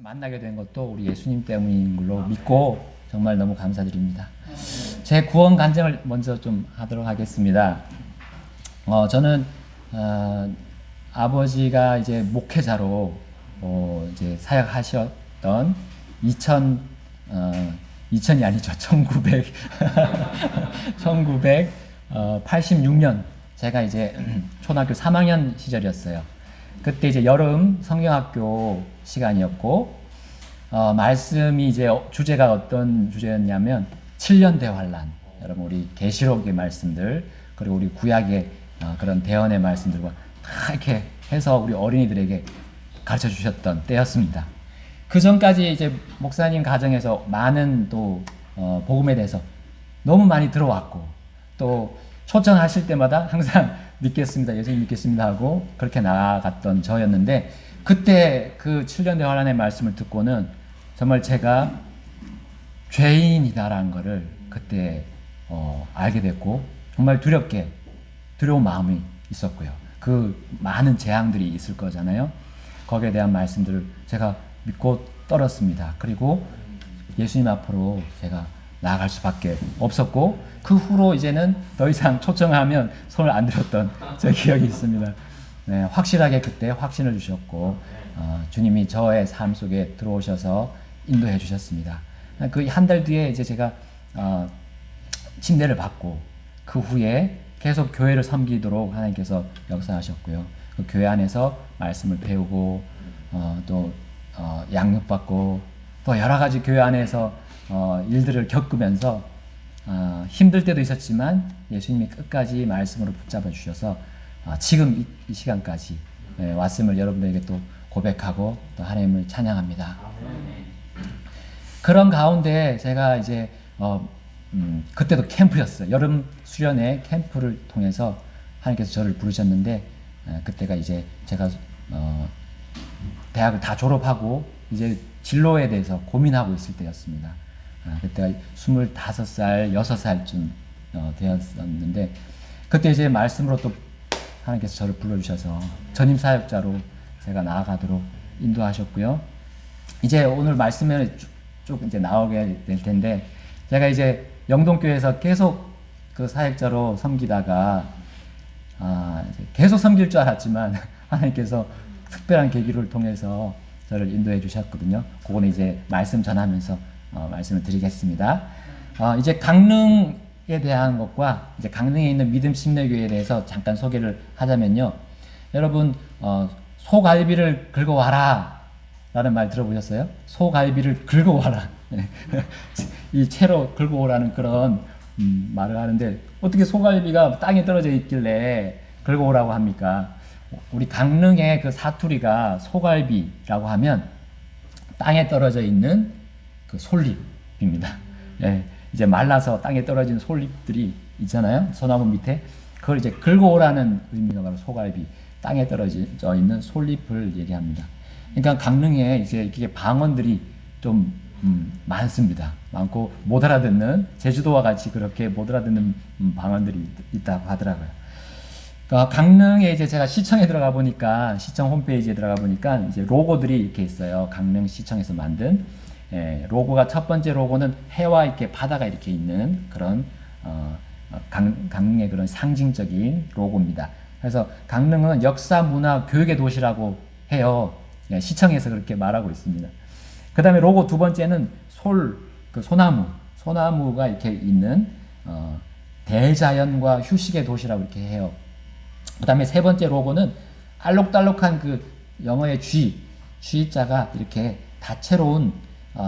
만나게 된 것도 우리 예수님 때문인 걸로 믿고 정말 너무 감사드립니다. 제 구원 간증을 먼저 좀 하도록 하겠습니다. 저는 아버지가 이제 목회자로 이제 사역하셨던 2000이 아니죠. 1986년 제가 이제 초등학교 3학년 시절이었어요. 그때 이제 여름 성경학교 시간이었고, 말씀이 이제 주제가 어떤 주제였냐면 7년 대환란. 여러분 우리 계시록의 말씀들 그리고 우리 구약의 그런 대언의 말씀들과 다 이렇게 해서 우리 어린이들에게 가르쳐 주셨던 때였습니다. 그 전까지 이제 목사님 가정에서 많은 또 복음에 대해서 너무 많이 들어왔고, 또 초청하실 때마다 항상 믿겠습니다, 예수님 믿겠습니다 하고 그렇게 나아갔던 저였는데, 그때 그 7년 대환란의 말씀을 듣고는 정말 제가 죄인이다라는 것을 그때 알게 됐고, 정말 두려운 마음이 있었고요. 그 많은 재앙들이 있을 거잖아요. 거기에 대한 말씀들을 제가 믿고 떨었습니다. 그리고 예수님 앞으로 제가 나아갈 수밖에 없었고, 그 후로 이제는 더 이상 초청하면 손을 안 들었던 제 기억이 있습니다. 네, 확실하게 그때 확신을 주셨고, 주님이 저의 삶 속에 들어오셔서 인도해 주셨습니다. 그 한 달 뒤에 이제 제가 침례를 받고, 그 후에 계속 교회를 섬기도록 하나님께서 역사하셨고요. 그 교회 안에서 말씀을 배우고, 또 양육받고, 또 여러 가지 교회 안에서 일들을 겪으면서 힘들 때도 있었지만 예수님이 끝까지 말씀으로 붙잡아 주셔서 지금 이 시간까지 왔음을 여러분들에게 또 고백하고 또 하나님을 찬양합니다. 그런 가운데 제가 이제 그때도 캠프였어요. 여름 수련회 캠프를 통해서 하나님께서 저를 부르셨는데, 그때가 이제 제가 대학을 다 졸업하고 이제 진로에 대해서 고민하고 있을 때였습니다. 그때가 25살, 6살쯤 되었었는데, 그때 이제 말씀으로 또 하나님께서 저를 불러주셔서 전임 사역자로 제가 나아가도록 인도하셨고요. 이제 오늘 말씀에 쭉 이제 나오게 될 텐데, 제가 이제 영동교회에서 계속 그 사역자로 섬기다가 계속 섬길 줄 알았지만 하나님께서 특별한 계기를 통해서 저를 인도해 주셨거든요. 그거는 이제 말씀 전하면서 말씀을 드리겠습니다. 이제 강릉에 대한 것과 이제 강릉에 있는 믿음 심래교회에 대해서 잠깐 소개를 하자면요. 여러분, 소갈비를 긁어와라 라는 말 들어보셨어요? 소갈비를 긁어와라. 이 채로 긁어오라는 그런 말을 하는데, 어떻게 소갈비가 땅에 떨어져 있길래 긁어오라고 합니까? 우리 강릉의 그 사투리가 소갈비라고 하면 땅에 떨어져 있는 그 솔잎입니다. 예, 이제 말라서 땅에 떨어진 솔잎들이 있잖아요. 소나무 밑에. 그걸 이제 긁어오라는 의미가 바로 소갈비, 땅에 떨어져 있는 솔잎을 얘기합니다. 그러니까 강릉에 이제 이렇게 방언들이 좀 많습니다. 많고 못 알아듣는, 제주도와 같이 그렇게 못 알아듣는 방언들이 있다고 하더라고요. 강릉에 이제 제가 시청에 들어가 보니까, 시청 홈페이지에 들어가 보니까 이제 로고들이 이렇게 있어요. 강릉 시청에서 만든 로고가, 첫 번째 로고는 해와 이렇게 바다가 이렇게 있는 그런 강릉의 그런 상징적인 로고입니다. 그래서 강릉은 역사, 문화, 교육의 도시라고 해요. 시청에서 그렇게 말하고 있습니다. 그 다음에 로고 두 번째는 소나무가 이렇게 있는 대자연과 휴식의 도시라고 이렇게 해요. 그 다음에 세 번째 로고는 알록달록한 그 영어의 G자가 이렇게 다채로운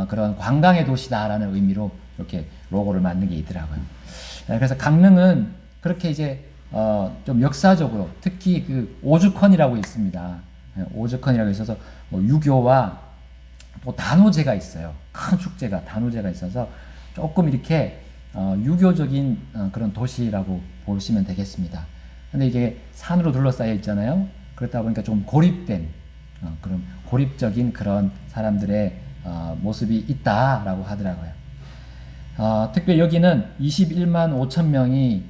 그런 관광의 도시다라는 의미로 이렇게 로고를 만든 게 있더라고요. 그래서 강릉은 그렇게 이제 좀 역사적으로, 특히 그 오죽헌이라고 있습니다. 오죽헌이라고 있어서 유교와 또 단오제가 있어요. 큰 축제가 단오제가 있어서 조금 이렇게 유교적인 그런 도시라고 보시면 되겠습니다. 근데 이게 산으로 둘러싸여 있잖아요. 그렇다 보니까 좀 고립된 그런 고립적인 그런 사람들의 모습이 있다라고 하더라고요. 특별히 여기는 21만 5천 명이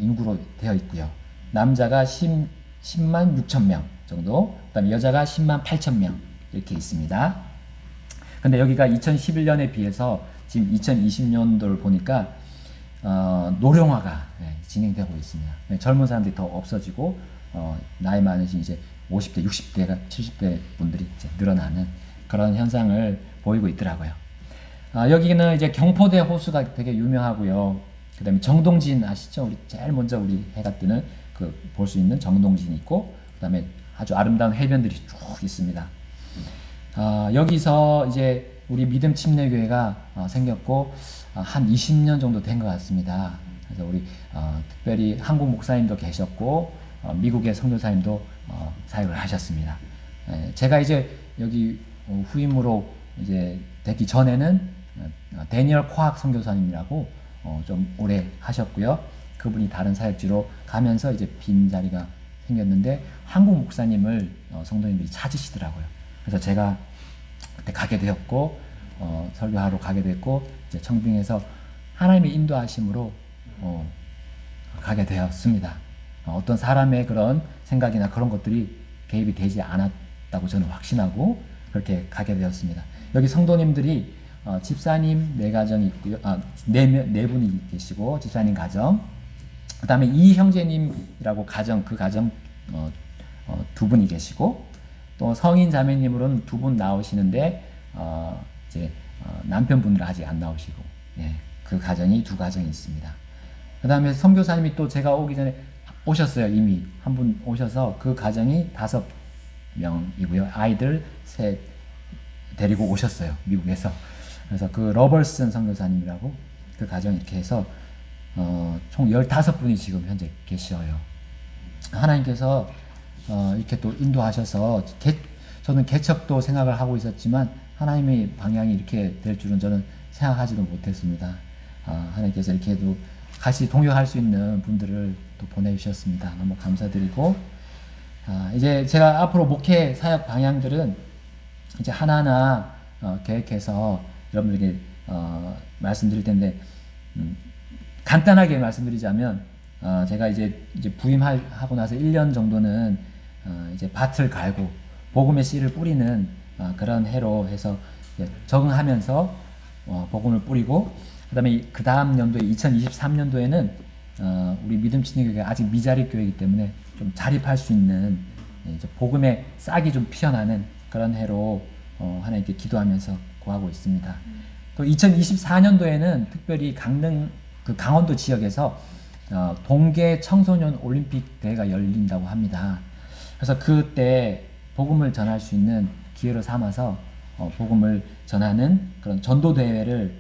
인구로 되어 있고요. 남자가 10만 6천 명 정도, 그다음에 여자가 10만 8천 명 이렇게 있습니다. 근데 여기가 2011년에 비해서 지금 2020년도를 보니까 노령화가 진행되고 있습니다. 젊은 사람들이 더 없어지고 나이 많으신 이제 50대, 60대가 70대 분들이 이제 늘어나는 그런 현상을 보이고 있더라고요. 여기는 이제 경포대 호수가 되게 유명하고요. 그 다음에 정동진 아시죠? 우리 제일 먼저 우리 해가 뜨는 그 볼 수 있는 정동진이 있고, 그 다음에 아주 아름다운 해변들이 쭉 있습니다. 여기서 이제 우리 믿음 침례교회가 생겼고 한 20년 정도 된 것 같습니다. 그래서 우리 특별히 한국 목사님도 계셨고 미국의 선교사님도 사역을 하셨습니다. 제가 이제 여기 후임으로 이제 되기 전에는 데니얼 코악 선교사님이라고 좀 오래 하셨고요. 그분이 다른 사역지로 가면서 이제 빈 자리가 생겼는데 한국 목사님을 성도님들이 찾으시더라고요. 그래서 제가 그때 가게 되었고 설교하러 가게 됐고 이제 청빙에서 하나님의 인도하심으로 가게 되었습니다. 어떤 사람의 그런 생각이나 그런 것들이 개입이 되지 않았다고 저는 확신하고 그렇게 가게 되었습니다. 여기 성도님들이 집사님 4가정이 있고요. 네 분이 계시고 집사님 가정, 그 다음에 이 형제님이라고 가정, 그 가정 2분이 계시고, 또 성인 자매님으로는 2분 나오시는데 이제 남편분들 아직 안 나오시고, 그 가정이 2가정이 있습니다. 그 다음에 선교사님이 또 제가 오기 전에 오셨어요. 이미 한 분 오셔서 그 가정이 5명이고요. 아이들 3 데리고 오셨어요. 미국에서. 그래서 그 러벌슨 선교사님이라고 그 가정 이렇게 해서 총 15분이 지금 현재 계셔요. 하나님께서 이렇게 또 인도하셔서 저는 개척도 생각을 하고 있었지만 하나님의 방향이 이렇게 될 줄은 저는 생각하지도 못했습니다. 하나님께서 이렇게도 같이 동역할 수 있는 분들을 또 보내주셨습니다. 너무 감사드리고, 이제 제가 앞으로 목회 사역 방향들은 이제 하나하나 계획해서 여러분들에게 말씀드릴 텐데, 간단하게 말씀드리자면 제가 이제 부임하고 나서 1년 정도는 이제 밭을 갈고 복음의 씨를 뿌리는 그런 해로 해서 적응하면서 복음을 뿌리고, 그다음에 그 다음 연도에 2023년도에는 우리 믿음 침례교회가 아직 미자립 교회이기 때문에 좀 자립할 수 있는 이제 복음의 싹이 좀 피어나는 그런 해로 하나님께 기도하면서 구하고 있습니다. 또 2024년도에는 특별히 강원도 지역에서 동계 청소년 올림픽 대회가 열린다고 합니다. 그래서 그때 복음을 전할 수 있는 기회로 삼아서 복음을 전하는 그런 전도 대회를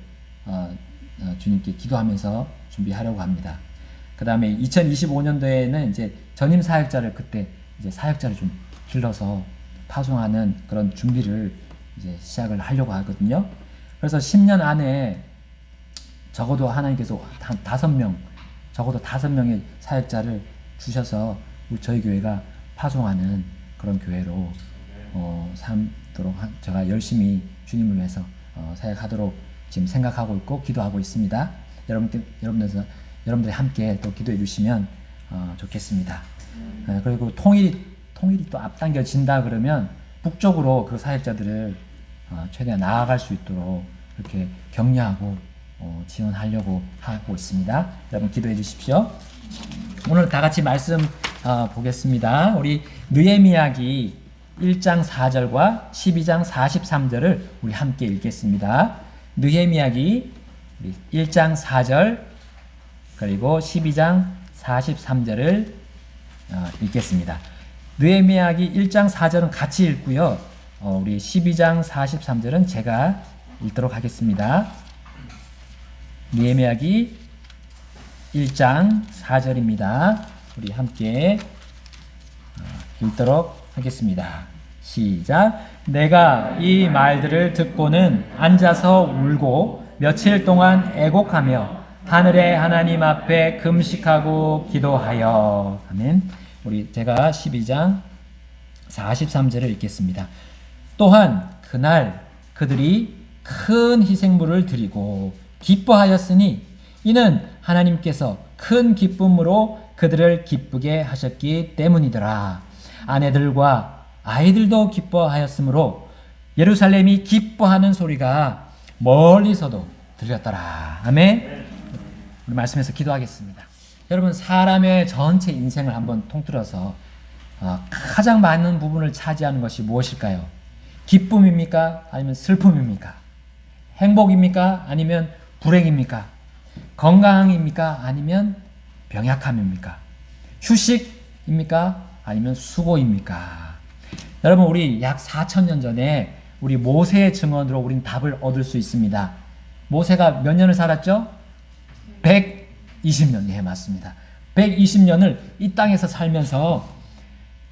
주님께 기도하면서 준비하려고 합니다. 그 다음에 2025년도에는 이제 전임 사역자를 그때 이제 사역자를 좀 길러서 파송하는 그런 준비를 이제 시작을 하려고 하거든요. 그래서 10년 안에 적어도 하나님께서 한 5명, 적어도 5명의 사역자를 주셔서 저희 교회가 파송하는 그런 교회로 삼도록 제가 열심히 주님을 위해서 사역하도록 지금 생각하고 있고 기도하고 있습니다. 여러분들이 함께 또 기도해 주시면 좋겠습니다. 그리고 통일이 또 앞당겨진다 그러면 북쪽으로 그 사역자들을 최대한 나아갈 수 있도록 이렇게 격려하고 지원하려고 하고 있습니다. 여러분 기도해 주십시오. 오늘 다 같이 말씀 보겠습니다. 우리 느헤미야기 1장 4절과 12장 43절을 우리 함께 읽겠습니다. 느헤미야기 1장 4절 그리고 12장 43절을 읽겠습니다. 느헤미야기 1장 4절은 같이 읽고요. 우리 12장 43절은 제가 읽도록 하겠습니다. 느헤미야기 1장 4절입니다. 우리 함께 읽도록 하겠습니다. 시작. 내가 이 말들을 듣고는 앉아서 울고 며칠 동안 애곡하며 하늘의 하나님 앞에 금식하고 기도하여. 아멘. 우리 제가 12장 43절을 읽겠습니다. 또한 그날 그들이 큰 희생물을 드리고 기뻐하였으니 이는 하나님께서 큰 기쁨으로 그들을 기쁘게 하셨기 때문이더라. 아내들과 아이들도 기뻐하였으므로 예루살렘이 기뻐하는 소리가 멀리서도 들렸더라. 아멘. 우리 말씀에서 기도하겠습니다. 여러분, 사람의 전체 인생을 한번 통틀어서 가장 많은 부분을 차지하는 것이 무엇일까요? 기쁨입니까? 아니면 슬픔입니까? 행복입니까? 아니면 불행입니까? 건강입니까? 아니면 병약함입니까? 휴식입니까? 아니면 수고입니까? 여러분, 우리 약 4,000년 전에 우리 모세의 증언으로 우린 답을 얻을 수 있습니다. 모세가 몇 년을 살았죠? 120년. 예, 맞습니다. 120년을 이 땅에서 살면서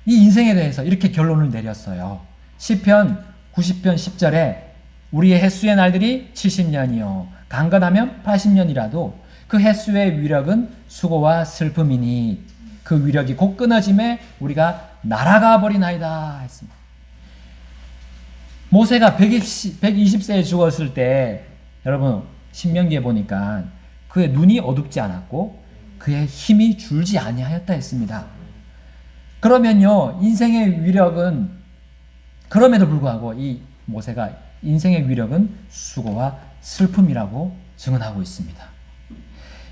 이 인생에 대해서 이렇게 결론을 내렸어요. 시편 90편 10절에 우리의 햇수의 날들이 70년이요 강건하면 80년이라도 그 햇수의 위력은 수고와 슬픔이니 그 위력이 곧 끊어짐에 우리가 날아가 버리나이다 했습니다. 모세가 120세에 죽었을 때 여러분 신명기에 보니까 그의 눈이 어둡지 않았고 그의 힘이 줄지 아니하였다 했습니다. 그러면요, 인생의 위력은, 그럼에도 불구하고 이 모세가 인생의 위력은 수고와 슬픔이라고 증언하고 있습니다.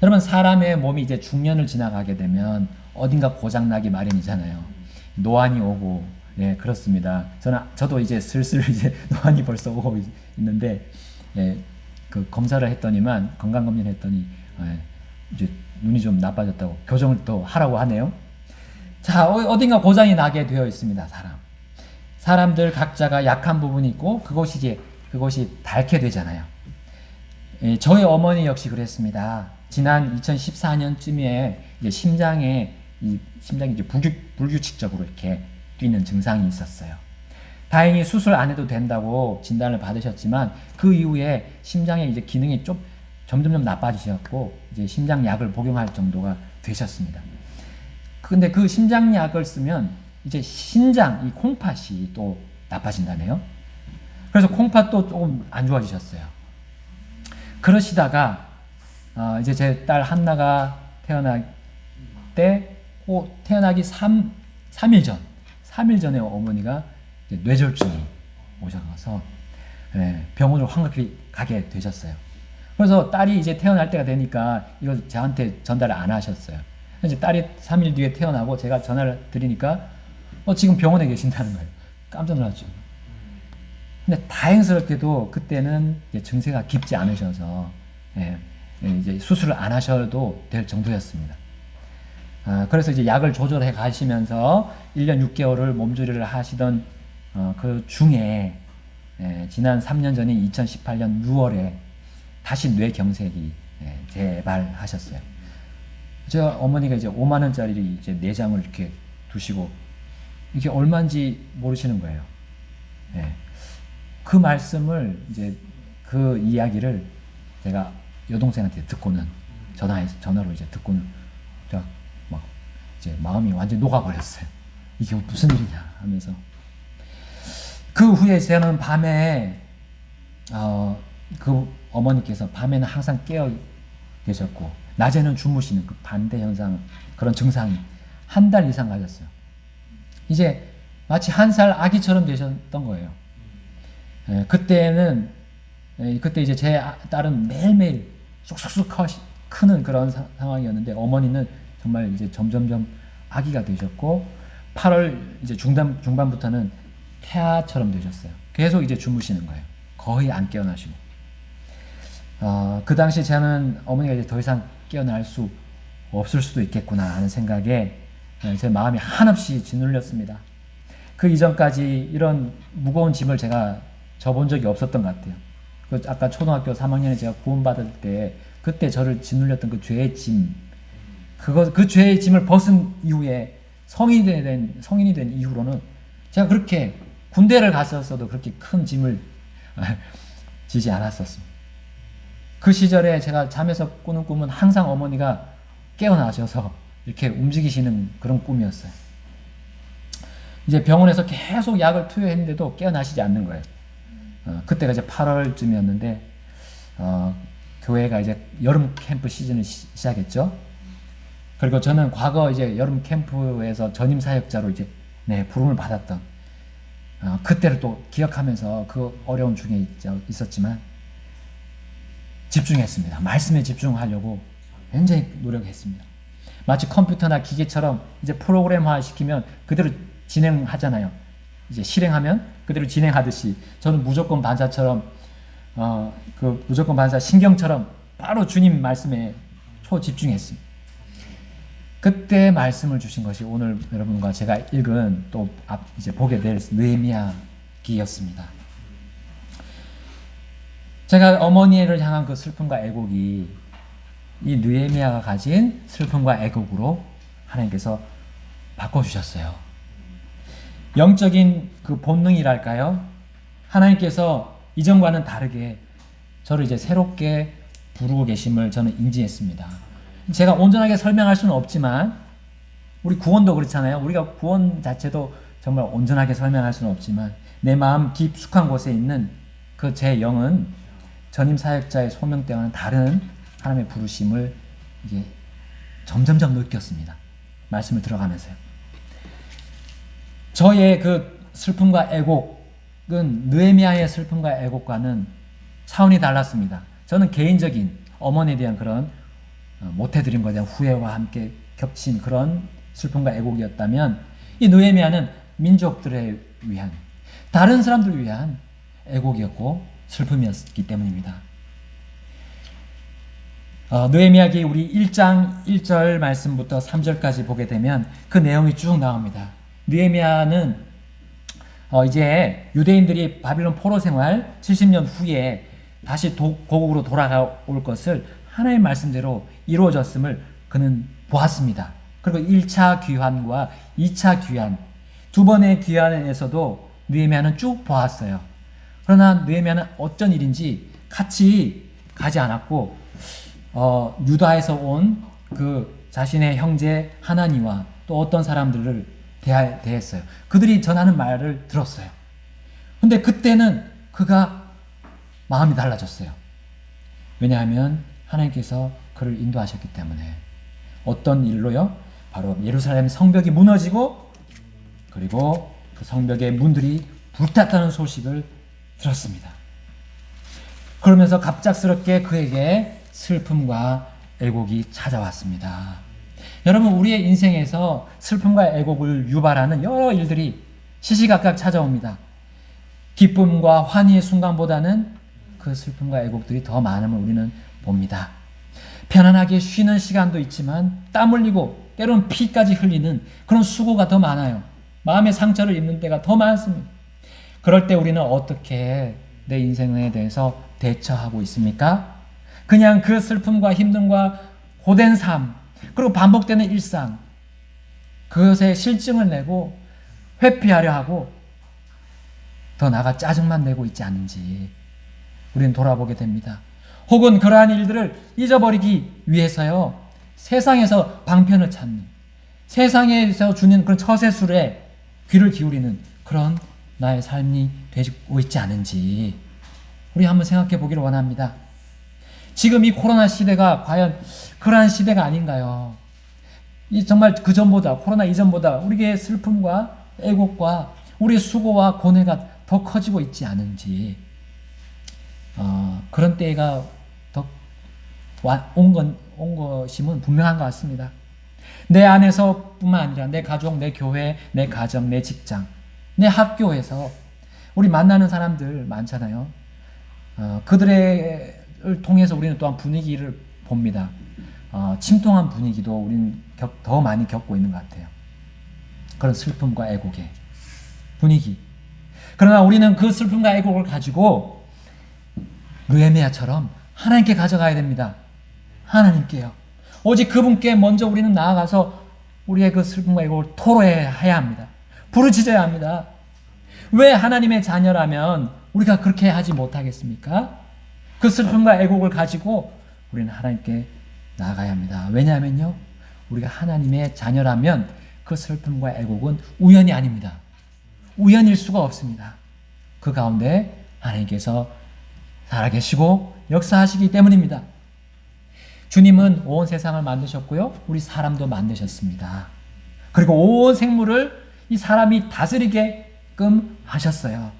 여러분, 사람의 몸이 이제 중년을 지나가게 되면 어딘가 고장나기 마련이잖아요. 노안이 오고, 예, 그렇습니다. 저도 이제 슬슬 이제 노안이 벌써 오고 있는데, 예, 그 검사를 했더니만, 건강검진을 했더니, 예, 이제 눈이 좀 나빠졌다고 교정을 또 하라고 하네요. 자, 어딘가 고장이 나게 되어 있습니다. 사람들 각자가 약한 부분이 있고 그것이 닳게 되잖아요. 예, 저희 어머니 역시 그랬습니다. 지난 2014년쯤에 이제 심장이 이제 불규칙적으로 이렇게 뛰는 증상이 있었어요. 다행히 수술 안 해도 된다고 진단을 받으셨지만 그 이후에 심장의 이제 기능이 좀 점점 나빠지셨고 이제 심장약을 복용할 정도가 되셨습니다. 근데 그 심장약을 쓰면 이제 신장, 이 콩팥이 또 나빠진다네요. 그래서 콩팥도 조금 안 좋아지셨어요. 그러시다가 이제 제 딸 한나가 태어날 때 태어나기 3일 전에 어머니가 이제 뇌졸중이 오셔서 병원을 황급히 가게 되셨어요. 그래서 딸이 이제 태어날 때가 되니까 이걸 저한테 전달을 안 하셨어요. 이제 딸이 3일 뒤에 태어나고 제가 전화를 드리니까 지금 병원에 계신다는 거예요. 깜짝 놀랐죠. 근데 다행스럽게도 그때는 이제 증세가 깊지 않으셔서 이제 수술을 안 하셔도 될 정도였습니다. 그래서 이제 약을 조절해 가시면서 1년 6개월을 몸조리를 하시던 그 중에 지난 3년 전인 2018년 6월에 다시 뇌경색이 재발하셨어요. 저 어머니가 이제 5만 원짜리 이제 내장을 이렇게 두시고 이게 얼마인지 모르시는 거예요. 그 말씀을 이제 그 이야기를 제가 여동생한테 듣고는 전화로 이제 듣고는 제가 막 이제 마음이 완전 녹아버렸어요. 이게 무슨 일이냐 하면서 그 후에 저는 밤에 그 어머니께서 밤에는 항상 깨어 계셨고 낮에는 주무시는 그 반대 현상, 그런 증상이 한 달 이상 가졌어요. 이제 마치 1살 아기처럼 되셨던 거예요. 그때 이제 제 딸은 매일매일 쑥쑥쑥 크는 그런 상황이었는데 어머니는 정말 이제 점점점 아기가 되셨고 8월 이제 중반부터는 태아처럼 되셨어요. 계속 이제 주무시는 거예요. 거의 안 깨어나시고. 그 당시 저는 어머니가 이제 더 이상 깨어날 수 없을 수도 있겠구나 하는 생각에 제 마음이 한없이 짓눌렸습니다. 그 이전까지 이런 무거운 짐을 제가 져본 적이 없었던 것 같아요. 아까 초등학교 3학년에 제가 구원받을 때 그때 저를 짓눌렸던 그 죄의 짐, 그 죄의 짐을 벗은 이후에 성인이 된 이후로는 제가 그렇게 군대를 갔었어도 그렇게 큰 짐을 지지 않았었습니다. 그 시절에 제가 잠에서 꾸는 꿈은 항상 어머니가 깨어나셔서 이렇게 움직이시는 그런 꿈이었어요. 이제 병원에서 계속 약을 투여했는데도 깨어나시지 않는 거예요. 그때가 이제 8월쯤이었는데 교회가 이제 여름 캠프 시즌을 시작했죠. 그리고 저는 과거 이제 여름 캠프에서 전임 사역자로 이제 부름을 받았던 그때를 또 기억하면서 그 어려운 중에 있었지만 집중했습니다. 말씀에 집중하려고 굉장히 노력했습니다. 마치 컴퓨터나 기계처럼 이제 프로그램화 시키면 그대로 진행하잖아요. 이제 실행하면 그대로 진행하듯이 저는 무조건 반사처럼 그 무조건 반사 신경처럼 바로 주님 말씀에 초집중했습니다. 그때 말씀을 주신 것이 오늘 여러분과 제가 읽은 또 이제 보게 될 느헤미야 기였습니다. 제가 어머니를 향한 그 슬픔과 애곡이 이 느헤미야가 가진 슬픔과 애곡으로 하나님께서 바꿔주셨어요. 영적인 그 본능이랄까요? 하나님께서 이전과는 다르게 저를 이제 새롭게 부르고 계심을 저는 인지했습니다. 제가 온전하게 설명할 수는 없지만 우리 구원도 그렇잖아요. 우리가 구원 자체도 정말 온전하게 설명할 수는 없지만 내 마음 깊숙한 곳에 있는 그 제 영은 전임 사역자의 소명 때와는 다른 하나님의 부르심을 이게 점점점 느꼈습니다. 말씀을 들어가면서요. 저의 그 슬픔과 애곡은 느헤미야의 슬픔과 애곡과는 차원이 달랐습니다. 저는 개인적인 어머니에 대한 그런 못해드린 것에 대한 후회와 함께 겹친 그런 슬픔과 애곡이었다면 이 느헤미야는 민족들에 위한 다른 사람들을 위한 애곡이었고 슬픔이었기 때문입니다. 느헤미야기 우리 1장 1절 말씀부터 3절까지 보게 되면 그 내용이 쭉 나옵니다. 느헤미야는 이제 유대인들이 바빌론 포로 생활 70년 후에 다시 고국으로 돌아올 것을 하나님의 말씀대로 이루어졌음을 그는 보았습니다. 그리고 1차 귀환과 2차 귀환, 두 번의 귀환에서도 느헤미야는 쭉 보았어요. 그러나 느헤미야는 어쩐 일인지 같이 가지 않았고 유다에서 온 그 자신의 형제 하나니와 또 어떤 사람들을 대했어요. 그들이 전하는 말을 들었어요. 근데 그때는 그가 마음이 달라졌어요. 왜냐하면 하나님께서 그를 인도하셨기 때문에. 어떤 일로요? 바로 예루살렘 성벽이 무너지고 그리고 그 성벽의 문들이 불탔다는 소식을 들었습니다. 그러면서 갑작스럽게 그에게 슬픔과 애곡이 찾아왔습니다. 여러분, 우리의 인생에서 슬픔과 애곡을 유발하는 여러 일들이 시시각각 찾아옵니다. 기쁨과 환희의 순간보다는 그 슬픔과 애곡들이 더 많음을 우리는 봅니다. 편안하게 쉬는 시간도 있지만 땀 흘리고 때로는 피까지 흘리는 그런 수고가 더 많아요. 마음의 상처를 입는 때가 더 많습니다. 그럴 때 우리는 어떻게 내 인생에 대해서 대처하고 있습니까? 그냥 그 슬픔과 힘듦과 고된 삶, 그리고 반복되는 일상, 그것에 실증을 내고 회피하려 하고 더 나아가 짜증만 내고 있지 않은지 우리는 돌아보게 됩니다. 혹은 그러한 일들을 잊어버리기 위해서요, 세상에서 방편을 찾는, 세상에서 주는 그런 처세술에 귀를 기울이는 그런 나의 삶이 되고 있지 않은지 우리 한번 생각해 보기를 원합니다. 지금 이 코로나 시대가 과연 그러한 시대가 아닌가요? 이 정말 그 전보다, 코로나 이전보다 우리의 슬픔과 애곡과 우리의 수고와 고뇌가 더 커지고 있지 않은지, 그런 때가 더 온 것임은 분명한 것 같습니다. 내 안에서 뿐만 아니라 내 가족, 내 교회, 내 가정, 내 직장, 내 학교에서 우리 만나는 사람들 많잖아요. 그들을 통해서 우리는 또한 분위기를 봅니다. 침통한 분위기도 우리는 더 많이 겪고 있는 것 같아요. 그런 슬픔과 애곡의 분위기. 그러나 우리는 그 슬픔과 애곡을 가지고 느헤미야처럼 하나님께 가져가야 됩니다. 하나님께요. 오직 그분께 먼저 우리는 나아가서 우리의 그 슬픔과 애곡을 토로해야 합니다. 부르짖어야 합니다. 왜 하나님의 자녀라면 우리가 그렇게 하지 못하겠습니까? 그 슬픔과 애곡을 가지고 우리는 하나님께 나아가야 합니다. 왜냐하면요, 우리가 하나님의 자녀라면 그 슬픔과 애곡은 우연이 아닙니다. 우연일 수가 없습니다. 그 가운데 하나님께서 살아계시고 역사하시기 때문입니다. 주님은 온 세상을 만드셨고요, 우리 사람도 만드셨습니다. 그리고 온 생물을 이 사람이 다스리게끔 하셨어요.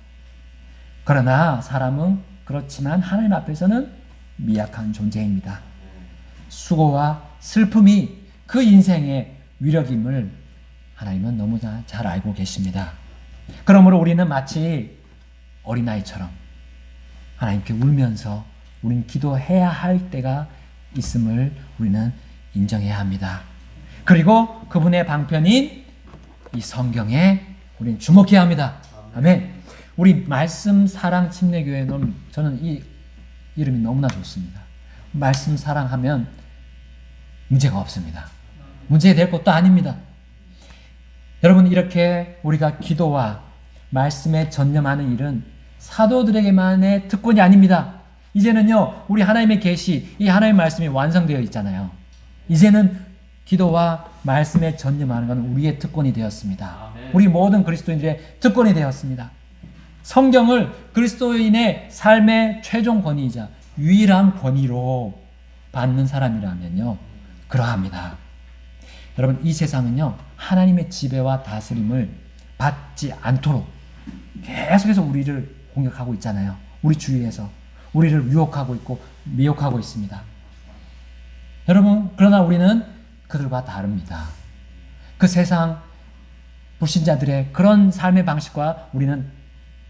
그러나 사람은 그렇지만 하나님 앞에서는 미약한 존재입니다. 수고와 슬픔이 그 인생의 위력임을 하나님은 너무나 잘 알고 계십니다. 그러므로 우리는 마치 어린아이처럼 하나님께 울면서 우리는 기도해야 할 때가 있음을 우리는 인정해야 합니다. 그리고 그분의 방편인 이 성경에 우리는 주목해야 합니다. 아멘. 우리 말씀 사랑 침례교회는 저는 이 이름이 너무나 좋습니다. 말씀 사랑하면 문제가 없습니다. 문제될 것도 아닙니다. 여러분, 이렇게 우리가 기도와 말씀에 전념하는 일은 사도들에게만의 특권이 아닙니다. 이제는요, 우리 하나님의 계시, 이 하나님의 말씀이 완성되어 있잖아요. 이제는 기도와 말씀에 전념하는 것은 우리의 특권이 되었습니다. 우리 모든 그리스도인들의 특권이 되었습니다. 성경을 그리스도인의 삶의 최종 권위이자 유일한 권위로 받는 사람이라면요, 그러합니다. 여러분, 이 세상은요, 하나님의 지배와 다스림을 받지 않도록 계속해서 우리를 공격하고 있잖아요. 우리 주위에서 우리를 유혹하고 있고 미혹하고 있습니다. 여러분, 그러나 우리는 그들과 다릅니다. 그 세상 불신자들의 그런 삶의 방식과 우리는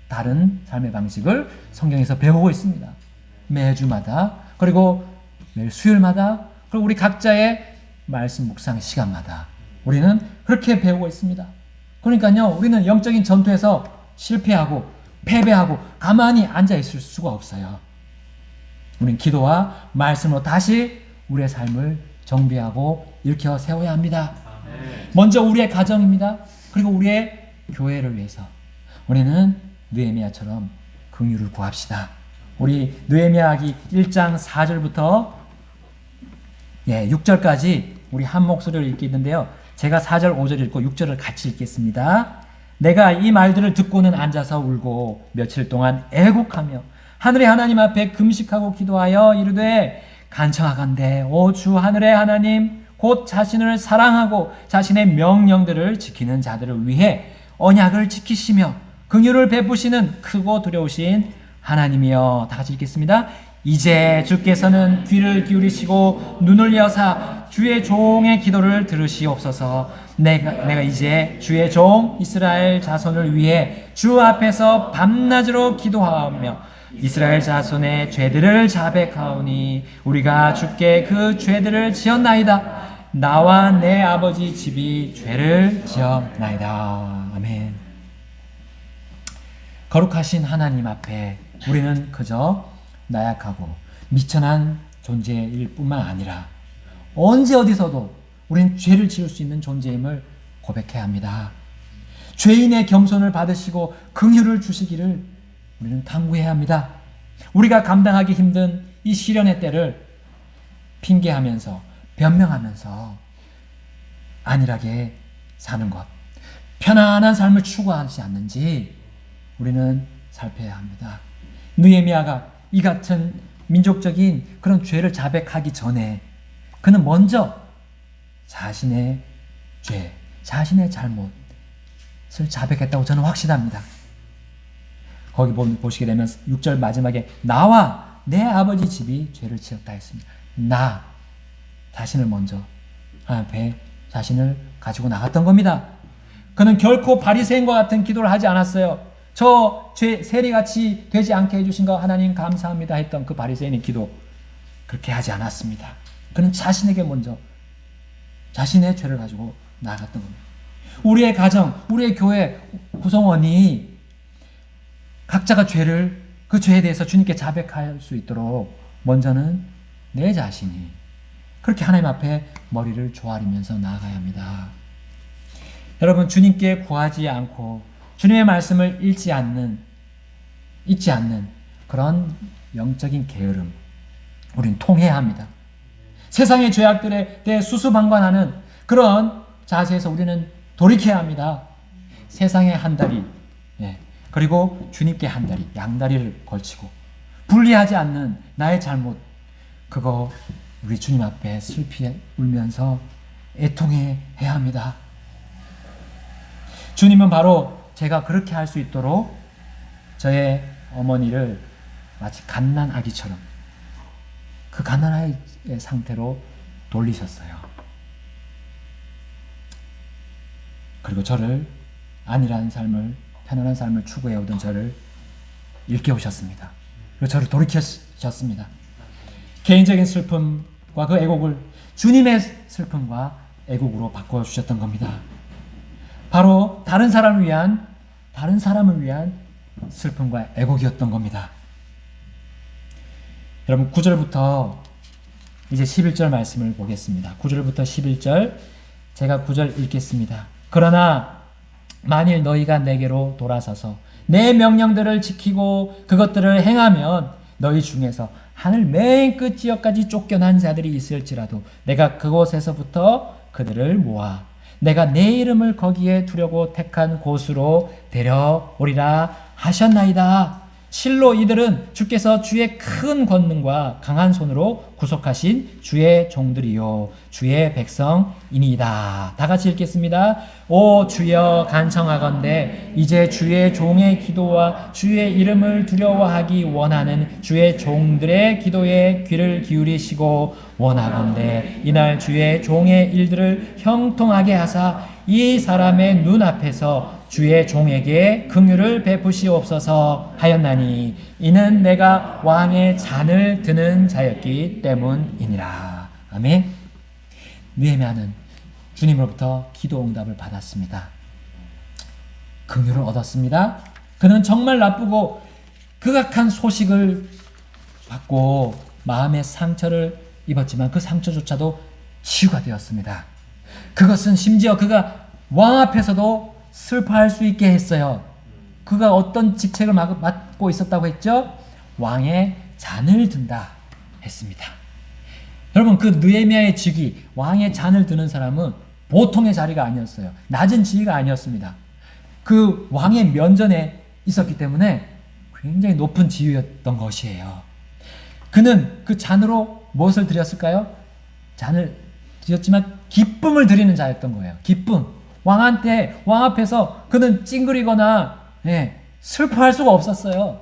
다른 삶의 방식을 성경에서 배우고 있습니다. 매주마다, 그리고 매일 수요일마다, 그리고 우리 각자의 말씀 묵상 시간마다 우리는 그렇게 배우고 있습니다. 그러니까요, 우리는 영적인 전투에서 실패하고 패배하고 가만히 앉아 있을 수가 없어요. 우리는 기도와 말씀으로 다시 우리의 삶을 정비하고 일으켜 세워야 합니다. 먼저 우리의 가정입니다. 그리고 우리의 교회를 위해서 우리는 느헤미야처럼 긍휼을 구합시다. 우리 느헤미야기 1장 4절부터 6절까지 우리 한 목소리를 읽겠는데요. 제가 4절, 5절 읽고 6절을 같이 읽겠습니다. 내가 이 말들을 듣고는 앉아서 울고 며칠 동안 애곡하며 하늘의 하나님 앞에 금식하고 기도하여 이르되 간청하건대 오 주 하늘의 하나님 곧 자신을 사랑하고 자신의 명령들을 지키는 자들을 위해 언약을 지키시며 긍휼을 베푸시는 크고 두려우신 하나님이여. 다 같이 읽겠습니다. 이제 주께서는 귀를 기울이시고 눈을 여사 주의 종의 기도를 들으시옵소서. 내가 이제 주의 종 이스라엘 자손을 위해 주 앞에서 밤낮으로 기도하며 이스라엘 자손의 죄들을 자백하오니 우리가 주께 그 죄들을 지었나이다. 나와 내 아버지 집이 죄를 지었나이다. 아멘. 거룩하신 하나님 앞에 우리는 그저 나약하고 미천한 존재일 뿐만 아니라 언제 어디서도 우리는 죄를 지을 수 있는 존재임을 고백해야 합니다. 죄인의 겸손을 받으시고 긍휼을 주시기를 우리는 당부해야 합니다. 우리가 감당하기 힘든 이 시련의 때를 핑계하면서 변명하면서 안일하게 사는 것, 편안한 삶을 추구하지 않는지 우리는 살펴야 합니다. 느헤미야가 이 같은 민족적인 그런 죄를 자백하기 전에 그는 먼저 자신의 죄, 자신의 잘못을 자백했다고 저는 확신합니다. 거기 보시게 되면 6절 마지막에 나와 내 아버지 집이 죄를 지었다 했습니다. 나 자신을 먼저 앞에 자신을 가지고 나갔던 겁니다. 그는 결코 바리새인과 같은 기도를 하지 않았어요. 저 죄 세리같이 되지 않게 해주신 거 하나님 감사합니다 했던 그 바리새인의 기도 그렇게 하지 않았습니다. 그는 자신에게 먼저 자신의 죄를 가지고 나갔던 겁니다. 우리의 가정, 우리의 교회 구성원이 각자가 죄를 그 죄에 대해서 주님께 자백할 수 있도록 먼저는 내 자신이 그렇게 하나님 앞에 머리를 조아리면서 나아가야 합니다. 여러분, 주님께 구하지 않고 주님의 말씀을 잊지 않는 그런 영적인 게으름 우린 통해야 합니다. 세상의 죄악들에 대해 수수방관하는 그런 자세에서 우리는 돌이켜야 합니다. 세상의 한 다리, 그리고 주님께 한 다리, 양다리를 걸치고 분리하지 않는 나의 잘못, 그거 우리 주님 앞에 슬피 울면서 애통해야 합니다. 주님은 바로 제가 그렇게 할 수 있도록 저의 어머니를 마치 갓난아기처럼 그 갓난아기의 상태로 돌리셨어요. 그리고 저를 안일한 삶을, 편안한 삶을 추구해오던 저를 일깨우셨습니다. 그리고 저를 돌이키셨습니다. 개인적인 슬픔과 그 애곡을 주님의 슬픔과 애곡으로 바꿔주셨던 겁니다. 바로 다른 사람을 위한 슬픔과 애곡이었던 겁니다. 여러분 9절부터 이제 11절 말씀을 보겠습니다. 9절부터 11절 제가 9절 읽겠습니다. 그러나 만일 너희가 내게로 돌아서서 내 명령들을 지키고 그것들을 행하면 너희 중에서 하늘 맨 끝 지역까지 쫓겨난 자들이 있을지라도 내가 그곳에서부터 그들을 모아 내가 내 이름을 거기에 두려고 택한 곳으로 데려오리라 하셨나이다. 실로 이들은 주께서 주의 큰 권능과 강한 손으로 구속하신 주의 종들이요 주의 백성이니이다. 다 같이 읽겠습니다. 오 주여 간청하건대 이제 주의 종의 기도와 주의 이름을 두려워하기 원하는 주의 종들의 기도에 귀를 기울이시고 원하건대 이날 주의 종의 일들을 형통하게 하사 이 사람의 눈앞에서 주의 종에게 긍휼을 베푸시옵소서 하였나니 이는 내가 왕의 잔을 드는 자였기 때문이니라. 아멘. 느헤미야는 주님으로부터 기도 응답을 받았습니다. 긍휼을 얻었습니다. 그는 정말 나쁘고 극악한 소식을 받고 마음의 상처를 입었지만 그 상처조차도 치유가 되었습니다. 그것은 심지어 그가 왕 앞에서도 슬퍼할 수 있게 했어요. 그가 어떤 직책을 맡고 있었다고 했죠? 왕의 잔을 든다 했습니다. 여러분 그 느헤미야의 직위, 왕의 잔을 드는 사람은 보통의 자리가 아니었어요. 낮은 지위가 아니었습니다. 그 왕의 면전에 있었기 때문에 굉장히 높은 지위였던 것이에요. 그는 그 잔으로 무엇을 드렸을까요? 잔을 드렸지만 기쁨을 드리는 자였던 거예요. 기쁨. 왕 앞에서 그는 찡그리거나 슬퍼할 수가 없었어요.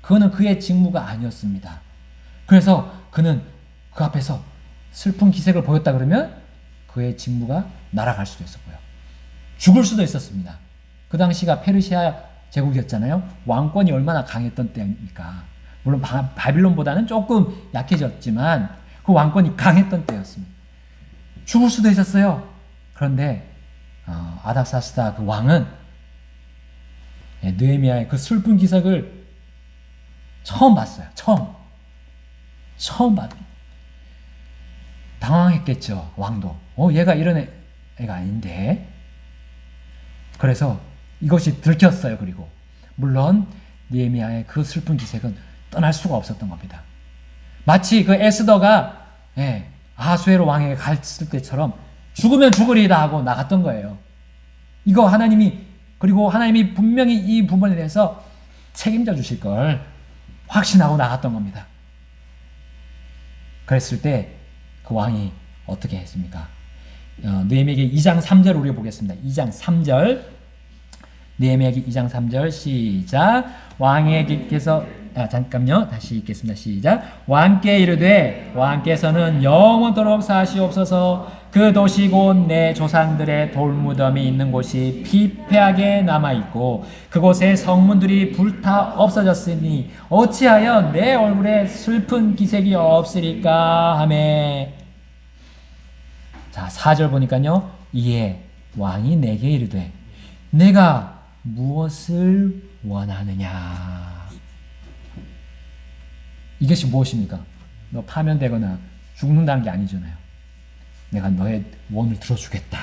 그거는 그의 직무가 아니었습니다. 그래서 그는 그 앞에서 슬픈 기색을 보였다 그러면 그의 직무가 날아갈 수도 있었고요. 죽을 수도 있었습니다. 그 당시가 페르시아 제국이었잖아요. 왕권이 얼마나 강했던 때입니까? 물론 바빌론보다는 조금 약해졌지만 그 왕권이 강했던 때였습니다. 죽을 수도 있었어요. 그런데 아닥사스다 그 왕은 느헤미야의 그 슬픈 기색을 처음 봤어요. 처음 봤어요. 당황했겠죠. 왕도. 얘가 이런 애가 아닌데. 그래서 이것이 들켰어요. 그리고 물론 느헤미야의 그 슬픈 기색은 떠날 수가 없었던 겁니다. 마치 그 에스더가 아하수에로 왕에게 갔을 때처럼 죽으면 죽으리다 하고 나갔던 거예요. 이거 그리고 하나님이 분명히 이 부분에 대해서 책임져 주실 걸 확신하고 나갔던 겁니다. 그랬을 때 그 왕이 어떻게 했습니까? 느헤미야기 2장 3절 우리 보겠습니다. 2장 3절 느헤미야기 2장 3절 시작. 왕에게서 잠깐요. 다시 읽겠습니다. 시작. 왕께 이르되 왕께서는 영원토록 사시옵소서. 그 도시 곧 내 조상들의 돌무덤이 있는 곳이 피폐하게 남아있고 그곳의 성문들이 불타 없어졌으니 어찌하여 내 얼굴에 슬픈 기색이 없으리까 하매. 자 4절 보니까요. 이에 왕이 내게 이르되 내가 무엇을 원하느냐. 이것이 무엇입니까? 너 파면되거나 죽는다는 게 아니잖아요. 내가 너의 원을 들어주겠다.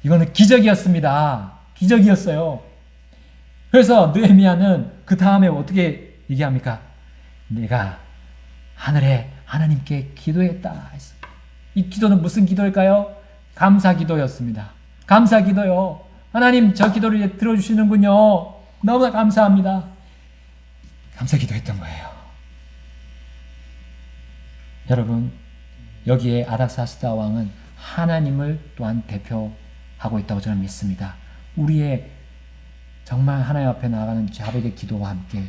이거는 기적이었습니다. 기적이었어요. 그래서 느헤미야는 그 다음에 어떻게 얘기합니까? 내가 하늘에 하나님께 기도했다. 이 기도는 무슨 기도일까요? 감사 기도였습니다. 감사 기도요. 하나님 저 기도를 들어주시는군요. 너무나 감사합니다. 감사 기도했던 거예요. 여러분 여기에 아닥사스다 왕은 하나님을 또한 대표하고 있다고 저는 믿습니다. 우리의 정말 하나님 앞에 나아가는 자백의 기도와 함께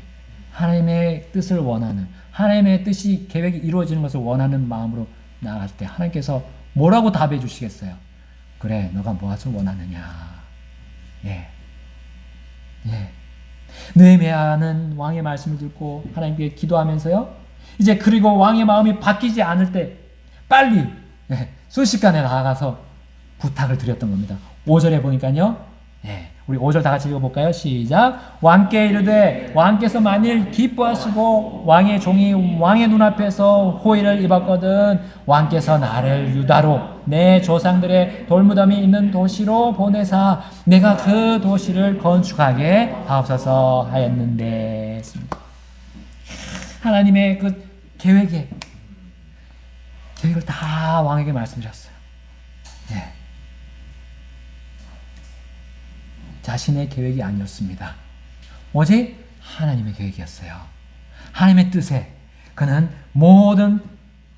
하나님의 뜻을 원하는, 하나님의 뜻이 계획이 이루어지는 것을 원하는 마음으로 나아갈 때 하나님께서 뭐라고 답해 주시겠어요? 그래, 너가 무엇을 원하느냐. 예. 예. 느헤미야는 왕의 말씀을 듣고 하나님께 기도하면서요. 이제 그리고 왕의 마음이 바뀌지 않을 때 빨리 순식간에 나아가서 부탁을 드렸던 겁니다. 5절에 보니까요. 우리 5절 다 같이 읽어볼까요? 시작. 왕께 이르되 왕께서 만일 기뻐하시고 왕의 종이 왕의 눈앞에서 호의를 입었거든 왕께서 나를 유다로 내 조상들의 돌무덤이 있는 도시로 보내사 내가 그 도시를 건축하게 하옵소서 하였는데. 하나님의 그 계획을 다 왕에게 말씀드렸어요. 자신의 계획이 아니었습니다. 오직 하나님의 계획이었어요. 하나님의 뜻에 그는 모든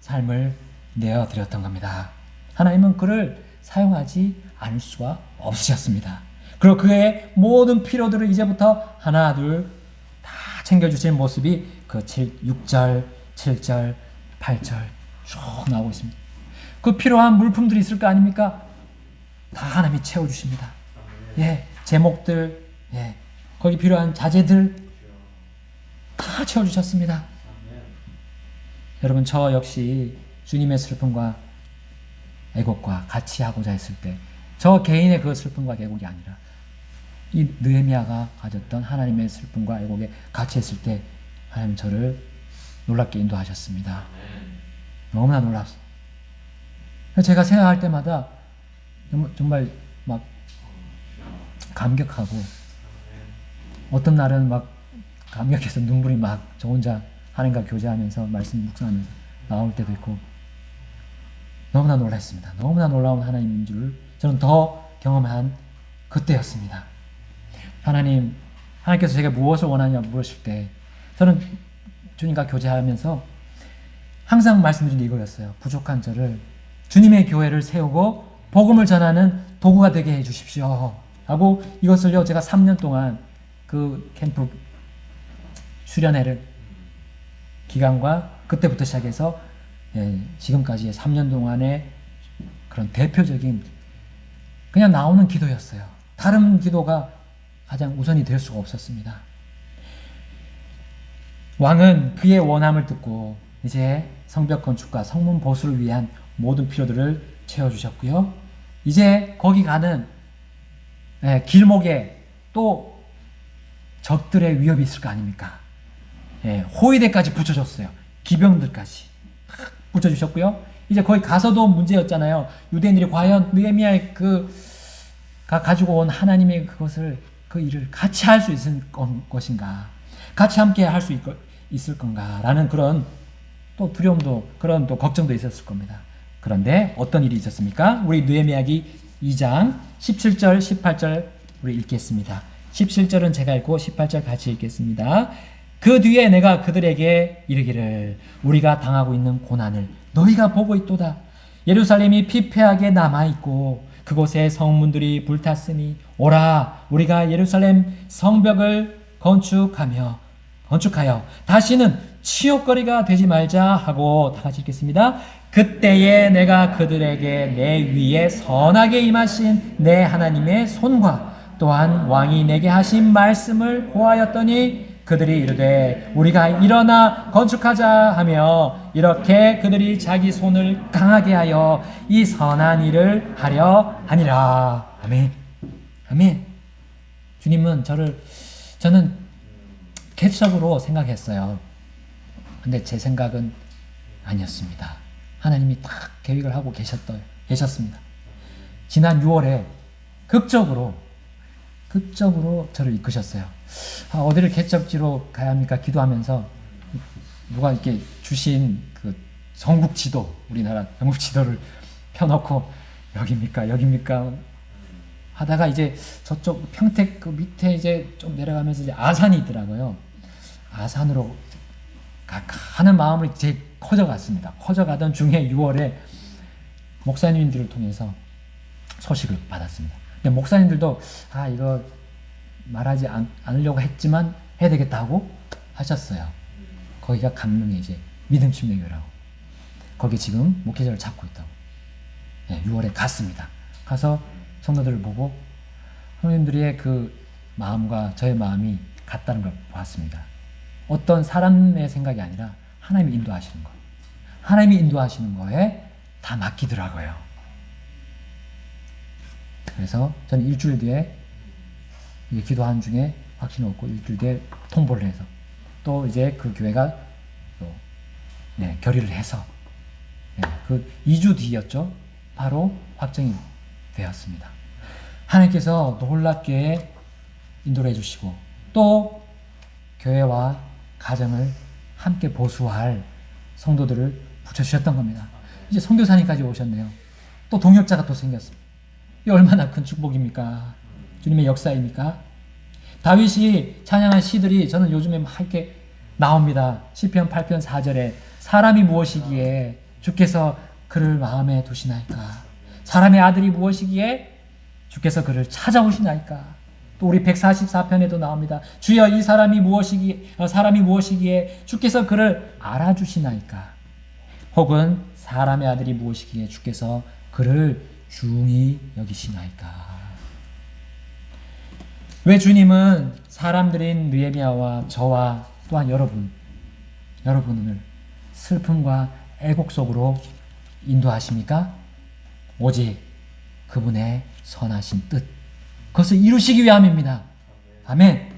삶을 내어드렸던 겁니다. 하나님은 그를 사용하지 않을 수가 없으셨습니다. 그리고 그의 모든 필요들을 이제부터 하나 둘 다 챙겨주시는 모습이 그 6절, 7절, 8절 쭉 나오고 있습니다. 그 필요한 물품들이 있을 거 아닙니까? 다 하나님이 채워주십니다. 제목들, 거기 필요한 자재들 다 채워주셨습니다. 여러분, 저 역시 주님의 슬픔과 애곡과 같이 하고자 했을 때 저 개인의 그 슬픔과 애곡이 아니라 이 느헤미야가 가졌던 하나님의 슬픔과 애곡에 같이 했을 때 하나님 저를 놀랍게 인도하셨습니다. 너무나 놀랐어요. 제가 생각할 때마다 정말 막 감격하고 어떤 날은 막 감격해서 눈물이 막 저 혼자 하나님과 교제하면서 말씀 묵상하면서 나올 때도 있고 너무나 놀랐습니다. 너무나 놀라운 하나님인 줄 저는 더 경험한 그때였습니다. 하나님께서 제가 무엇을 원하냐 물으실 때 저는 주님과 교제하면서 항상 말씀드린 게 이거였어요. 부족한 저를 주님의 교회를 세우고 복음을 전하는 도구가 되게 해 주십시오 하고 이것을요 제가 3년 동안 그 캠프 수련회를 기간과 그때부터 시작해서 지금까지의 3년 동안의 그런 대표적인 그냥 나오는 기도였어요. 다른 기도가 가장 우선이 될 수가 없었습니다. 왕은 그의 원함을 듣고 이제 성벽 건축과 성문 보수를 위한 모든 필요들을 채워주셨고요. 이제 거기 가는 길목에 또 적들의 위협이 있을 거 아닙니까? 호위대까지 붙여줬어요. 기병들까지 붙여주셨고요. 이제 거기 가서도 문제였잖아요. 유대인들이 과연 느헤미야의 가지고 온 하나님의 그 일을 같이 할 수 있을 것인가? 같이 함께 할 수 있을 건가라는 그런 또 두려움도 그런 또 걱정도 있었을 겁니다. 그런데 어떤 일이 있었습니까? 우리 느헤미야기 2장 17절 18절 우리 읽겠습니다. 17절은 제가 읽고 18절 같이 읽겠습니다. 그 뒤에 내가 그들에게 이르기를 우리가 당하고 있는 고난을 너희가 보고 있도다. 예루살렘이 피폐하게 남아있고 그곳에 성문들이 불탔으니 오라 우리가 예루살렘 성벽을 건축하여 다시는 치욕거리가 되지 말자 하고 다 같이 읽겠습니다. 그때에 내가 그들에게 내 위에 선하게 임하신 내 하나님의 손과 또한 왕이 내게 하신 말씀을 고하였더니 그들이 이르되 우리가 일어나 건축하자 하며 이렇게 그들이 자기 손을 강하게 하여 이 선한 일을 하려 하니라. 아멘. 아멘. 주님은 저는 개척으로 생각했어요. 근데 제 생각은 아니었습니다. 하나님이 딱 계획을 하고 계셨습니다. 지난 6월에 극적으로 저를 이끄셨어요. 어디를 개척지로 가야 합니까? 기도하면서 누가 이렇게 주신 그 전국 지도, 우리나라 전국 지도를 펴놓고 여기입니까 하다가 이제 저쪽 평택 그 밑에 이제 좀 내려가면서 이제 아산이 있더라고요. 아산으로 가는 마음으로 이제 커져갔습니다. 커져가던 중에 6월에 목사님들을 통해서 소식을 받았습니다. 근데 목사님들도 이거 말하지 않으려고 했지만 해야 되겠다고 하셨어요. 거기가 강릉의 이제 믿음 침례교회라고. 거기 지금 목회자를 찾고 있다고. 6월에 갔습니다. 가서 성도들을 보고 성도님들의 그 마음과 저의 마음이 같다는 걸 보았습니다. 어떤 사람의 생각이 아니라 하나님이 인도하시는 거. 하나님이 인도하시는 거에 다 맡기더라고요. 그래서 저는 일주일 뒤에 기도하는 중에 확신을 얻고 일주일 뒤에 통보를 해서 또 이제 그 교회가 또 결의를 해서 그 2주 뒤였죠. 바로 확정이 되었습니다. 하나님께서 놀랍게 인도를 해주시고 또 교회와 가정을 함께 보수할 성도들을 붙여주셨던 겁니다. 이제 선교사님까지 오셨네요. 또 동역자가 또 생겼습니다. 이 얼마나 큰 축복입니까? 주님의 역사입니까? 다윗이 찬양한 시들이 저는 요즘에 막 이렇게 나옵니다. 시편 8편 4절에 사람이 무엇이기에 주께서 그를 마음에 두시나이까? 사람의 아들이 무엇이기에 주께서 그를 찾아오시나이까? 또 우리 144편에도 나옵니다. 주여 이 사람이 무엇이기에 주께서 그를 알아주시나이까? 혹은 사람의 아들이 무엇이기에 주께서 그를 중히 여기시나이까? 왜 주님은 사람들인 느헤미야와 저와 또한 여러분을 슬픔과 애곡 속으로 인도하십니까? 오직 그분의 선하신 뜻, 그것을 이루시기 위함입니다. 아멘.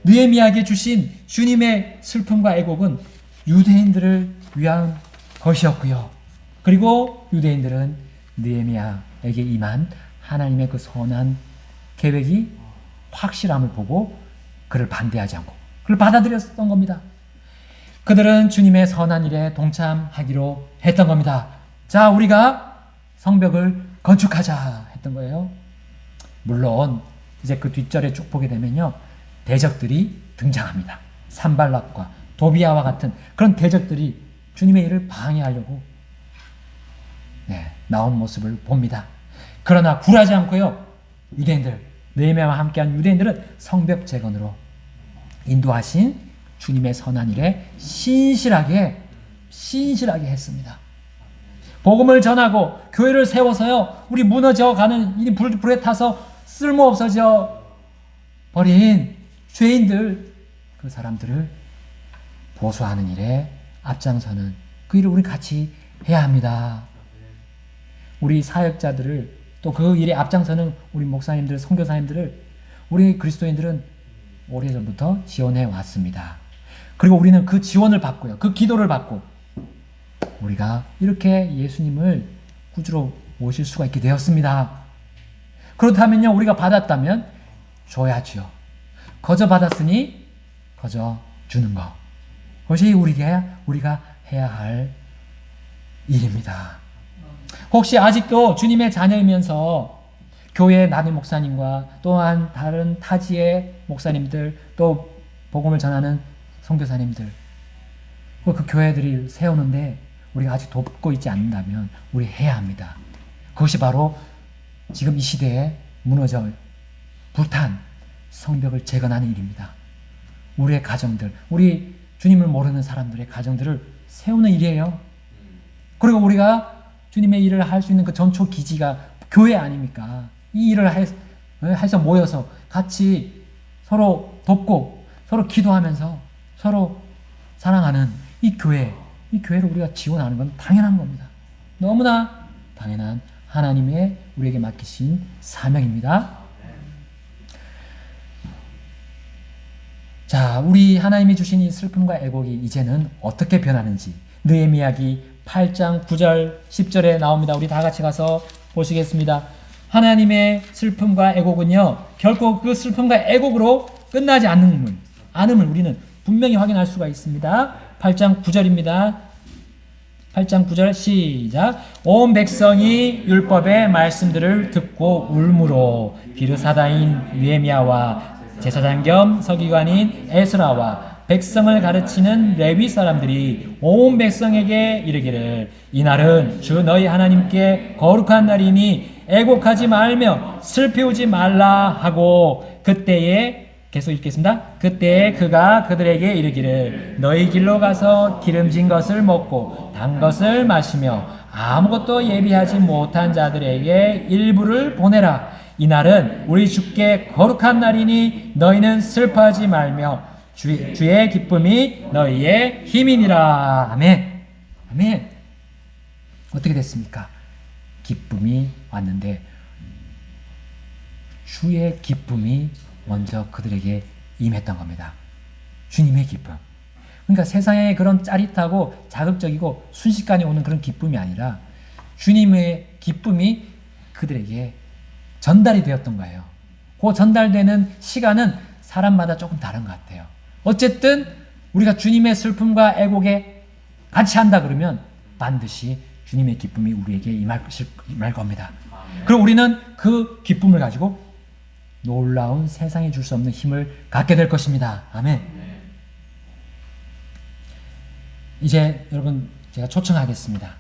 느헤미야에게 주신 주님의 슬픔과 애곡은 유대인들을 위한 것이었고요. 그리고 유대인들은 느헤미야에게 임한 하나님의 그 선한 계획이 확실함을 보고 그를 반대하지 않고 그를 받아들였던 겁니다. 그들은 주님의 선한 일에 동참하기로 했던 겁니다. 자, 우리가 성벽을 건축하자 했던 거예요. 물론 이제 그 뒷절에 쭉 보게 되면요, 대적들이 등장합니다. 산발락과 도비아와 같은 그런 대적들이 주님의 일을 방해하려고 나온 모습을 봅니다. 그러나 굴하지 않고요, 유대인들, 느헤미야와 함께한 유대인들은 성벽 재건으로 인도하신 주님의 선한 일에 신실하게 했습니다. 복음을 전하고 교회를 세워서요, 우리 무너져가는 이 불에 타서 쓸모없어져 버린 죄인들, 그 사람들을 보수하는 일에 앞장서는 그 일을 우리 같이 해야 합니다. 우리 사역자들을 또 그 일에 앞장서는 우리 목사님들, 선교사님들을 우리 그리스도인들은 오래전부터 지원해 왔습니다. 그리고 우리는 그 지원을 받고요, 그 기도를 받고 우리가 이렇게 예수님을 구주로 모실 수가 있게 되었습니다. 그렇다면요, 우리가 받았다면 줘야지요. 거저 받았으니 거저 주는 것, 그것이 우리가 해야 할 일입니다. 혹시 아직도 주님의 자녀이면서 교회 남의 목사님과 또한 다른 타지의 목사님들, 또 복음을 전하는 선교사님들, 그 교회들이 세우는데 우리가 아직 돕고 있지 않는다면 우리 해야 합니다. 그것이 바로 지금 이 시대에 무너져 불탄 성벽을 재건하는 일입니다. 우리의 가정들, 우리 주님을 모르는 사람들의 가정들을 세우는 일이에요. 그리고 우리가 주님의 일을 할 수 있는 그 전초 기지가 교회 아닙니까? 이 일을 해서 모여서 같이 서로 돕고 서로 기도하면서 서로 사랑하는 이 교회를 우리가 지원하는 건 당연한 겁니다. 너무나 당연한 하나님의 우리에게 맡기신 사명입니다. 자, 우리 하나님이 주신 이 슬픔과 애곡이 이제는 어떻게 변하는지 느헤미야기 8장 9절 10절에 나옵니다. 우리 다 같이 가서 보시겠습니다. 하나님의 슬픔과 애곡은요, 결코 그 슬픔과 애곡으로 끝나지 않음을 우리는 분명히 확인할 수가 있습니다. 8장 9절입니다. 8장 9절 시작. 온 백성이 율법의 말씀들을 듣고 울므로 비르사다인 느헤미야와 제사장 겸 서기관인 에스라와 백성을 가르치는 레위 사람들이 온 백성에게 이르기를, 이날은 주 너희 하나님께 거룩한 날이니 애곡하지 말며 슬피우지 말라 하고 그때에 계속 읽겠습니다. 그때 그가 그들에게 이르기를 너희 길로 가서 기름진 것을 먹고 단 것을 마시며 아무것도 예비하지 못한 자들에게 일부를 보내라. 이날은 우리 주께 거룩한 날이니 너희는 슬퍼하지 말며 주의 기쁨이 너희의 힘이니라. 아멘. 아멘. 어떻게 됐습니까? 기쁨이 왔는데 주의 기쁨이 먼저 그들에게 임했던 겁니다. 주님의 기쁨. 그러니까 세상에 그런 짜릿하고 자극적이고 순식간에 오는 그런 기쁨이 아니라 주님의 기쁨이 그들에게 전달이 되었던 거예요. 그 전달되는 시간은 사람마다 조금 다른 것 같아요. 어쨌든 우리가 주님의 슬픔과 애곡에 같이 한다 그러면 반드시 주님의 기쁨이 우리에게 임할 겁니다. 그럼 우리는 그 기쁨을 가지고 놀라운 세상에 줄 수 없는 힘을 갖게 될 것입니다. 아멘. 이제 여러분 제가 초청하겠습니다.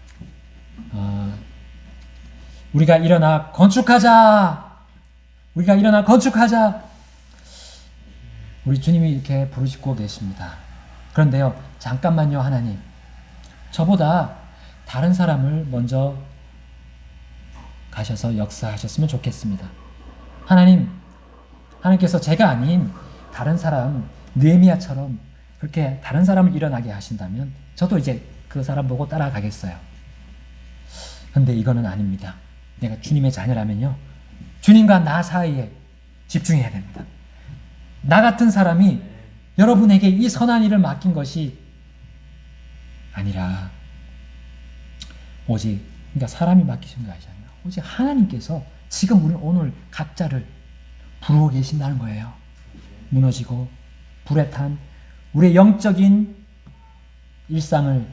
우리가 일어나 건축하자. 우리가 일어나 건축하자. 우리 주님이 이렇게 부르짖고 계십니다. 그런데요, 잠깐만요, 하나님. 저보다 다른 사람을 먼저 가셔서 역사하셨으면 좋겠습니다. 하나님께서 제가 아닌 다른 사람, 느헤미야처럼 그렇게 다른 사람을 일어나게 하신다면 저도 이제 그 사람 보고 따라가겠어요. 그런데 이거는 아닙니다. 내가 주님의 자녀라면요, 주님과 나 사이에 집중해야 됩니다. 나 같은 사람이 여러분에게 이 선한 일을 맡긴 것이 아니라 오직, 그러니까 사람이 맡기신 거 아니잖아요. 오직 하나님께서 지금 우리 오늘 각자를 부르고 계신다는 거예요. 무너지고 불에 탄 우리의 영적인 일상을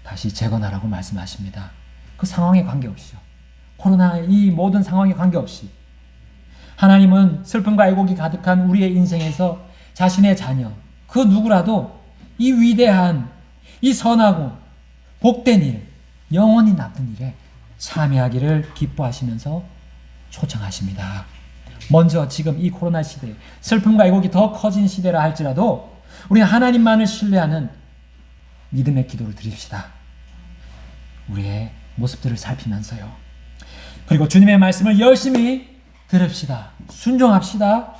다시 재건하라고 말씀하십니다. 그 상황에 관계없이요. 코로나 이 모든 상황에 관계없이 하나님은 슬픔과 애곡이 가득한 우리의 인생에서 자신의 자녀, 그 누구라도 이 위대한, 이 선하고 복된 일, 영원히 나쁜 일에 참여하기를 기뻐하시면서 초청하십니다. 먼저 지금 이 코로나 시대, 슬픔과 애곡이 더 커진 시대라 할지라도 우리는 하나님만을 신뢰하는 믿음의 기도를 드립시다. 우리의 모습들을 살피면서요. 그리고 주님의 말씀을 열심히 들읍시다. 순종합시다.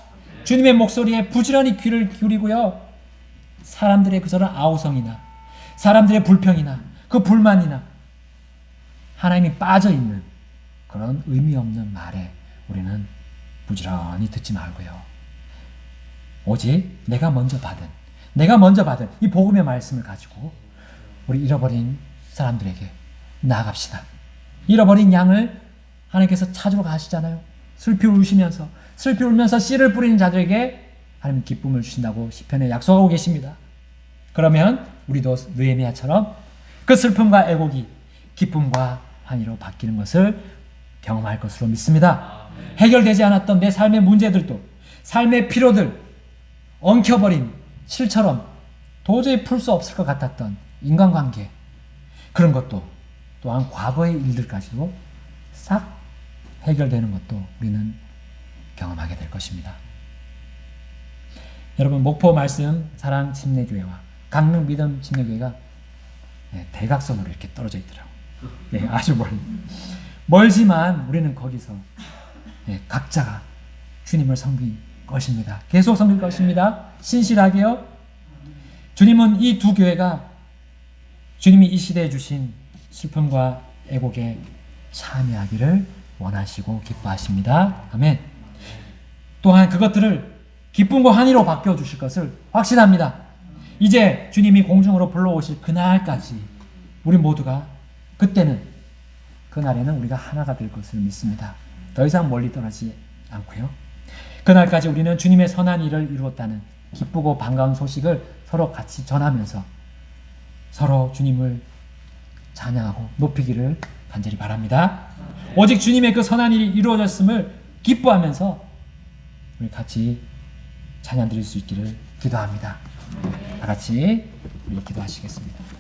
주님의 목소리에 부지런히 귀를 기울이고요. 사람들의 그저런 아우성이나 사람들의 불평이나 그 불만이나 하나님이 빠져있는 그런 의미 없는 말에 우리는 부지런히 듣지 말고요. 오직 내가 먼저 받은 이 복음의 말씀을 가지고 우리 잃어버린 사람들에게 나아갑시다. 잃어버린 양을 하나님께서 찾으러 가시잖아요. 슬피 울면서 씨를 뿌리는 자들에게 하나님 기쁨을 주신다고 시편에 약속하고 계십니다. 그러면 우리도 느헤미야처럼 그 슬픔과 애곡이 기쁨과 환희로 바뀌는 것을 경험할 것으로 믿습니다. 해결되지 않았던 내 삶의 문제들도, 삶의 피로들, 엉켜버린 실처럼 도저히 풀 수 없을 것 같았던 인간관계, 그런 것도 또한 과거의 일들까지도 싹 해결되는 것도 우리는 경험하게 될 것입니다. 여러분, 목포 말씀 사랑 침례교회와 강릉 믿음 침례교회가 대각선으로 이렇게 떨어져 있더라고요. 아주 멀지만 우리는 거기서 각자가 주님을 섬길 것입니다. 계속 섬길 것입니다. 신실하게요. 주님은 이 두 교회가 주님이 이 시대에 주신 슬픔과 애곡에 참여하기를 원하시고 기뻐하십니다. 아멘. 또한 그것들을 기쁨과 환희로 바뀌어주실 것을 확신합니다. 이제 주님이 공중으로 불러오실 그날까지 우리 모두가 그날에는 우리가 하나가 될 것을 믿습니다. 더 이상 멀리 떠나지 않고요. 그날까지 우리는 주님의 선한 일을 이루었다는 기쁘고 반가운 소식을 서로 같이 전하면서 서로 주님을 찬양하고 높이기를 간절히 바랍니다. 오직 주님의 그 선한 일이 이루어졌음을 기뻐하면서 우리 같이 찬양 드릴 수 있기를 기도합니다. 다 같이 우리 기도하시겠습니다.